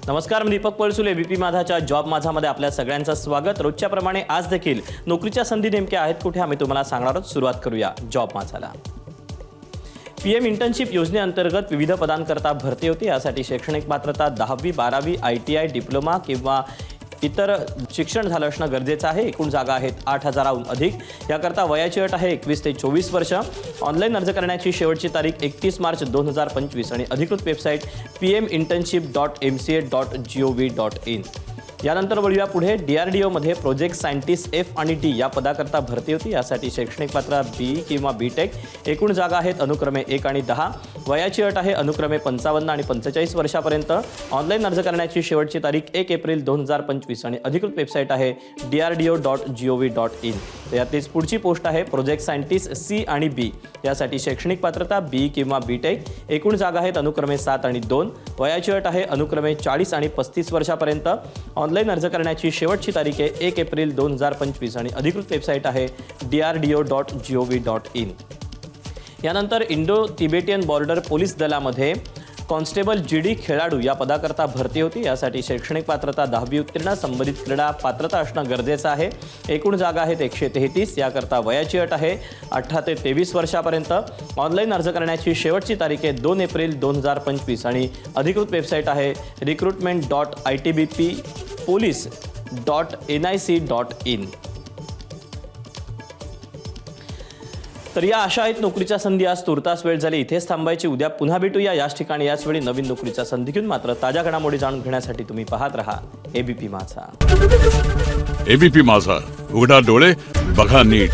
नमस्कार, मी Deepak Palsule. ABP माझाच्या job माझामध्ये आपल्या सगळ्यांचं स्वागत. रोजच्या प्रमाणे आज देखील नोकरीच्या संधी नेमक्या आहेत कुठे आम्ही तुम्हाला सांगणार आहोत. सुरुवात करूया जॉब माझाला. पीएम इंटर्नशिप योजनेअंतर्गत विविध पदांकरता भरती होती. यासाठी शैक्षणिक पात्रता 10वी 12वी ITI डिप्लोमा किंवा इतर शिक्षण झालं असणं गरजेचं आहे. एकूण जागा आहेत 8000हून अधिक. याकरता वयाची अट आहे 21 ते 24 वर्ष. ऑनलाईन अर्ज करण्याची शेवटची तारीख 31 मार्च 2025 आणि अधिकृत वेबसाईट pminternship.mca.gov.in. यानंतर वळूया पुढे. DRDO मध्ये प्रोजेक्ट सायंटिस्ट F आणि D या पदाकरता भरती होती. यासाठी शैक्षणिक पात्रता BE किंवा BTech. एकूण जागा आहेत अनुक्रमे 1 आणि 10. वयाची अट आहे अनुक्रमे 55 आणि 45 वर्षापर्यंत. ऑनलाईन अर्ज करण्याची शेवटची तारीख 1 एप्रिल 2025 आणि अधिकृत वेबसाईट आहे drdo.gov.in. यातलीच पुढची पोस्ट आहे प्रोजेक्ट सायंटिस्ट C आणि B. यासाठी शैक्षणिक पात्रता BE किंवा BTech. एकूण जागा आहेत अनुक्रमे 7 आणि 2. वयाची अट आहे अनुक्रमे 40 आणि 35 वर्षापर्यंत. ऑनलाईन अर्ज करण्याची शेवटची तारीख आहे 1 एप्रिल 2025 आणि अधिकृत वेबसाईट आहे drdo.gov.in. यानंतर इंडो तिबेटियन बॉर्डर पोलीस दलामध्ये कॉन्स्टेबल GD खेळाडू या पदाकरता भरती होती. यासाठी शैक्षणिक पात्रता 10वी उत्तीर्ण, संबंधित क्रीडा पात्रता असणं गरजेचं आहे. एकूण जागा आहेत 133. याकरता वयाची अट आहे 18 ते 23 वर्षापर्यंत. ऑनलाईन अर्ज करण्याची शेवटची तारीख आहे 2 एप्रिल 2025 आणि अधिकृत वेबसाईट आहे recruitment.itbppolice.nic.in. तर या अशा आहेत नोकरीच्या संधी. आज तुर्तास वेळ झाली इथेच थांबायची. उद्या पुन्हा भेटूया याच ठिकाणी याच वेळी नवीन नोकरीच्या संधी घेऊन. मात्र ताज्या घडामोडी जाणून घेण्यासाठी तुम्ही पाहत रहा एबीपी माझा. एबीपी माझा, उघडा डोळे बघा नीट.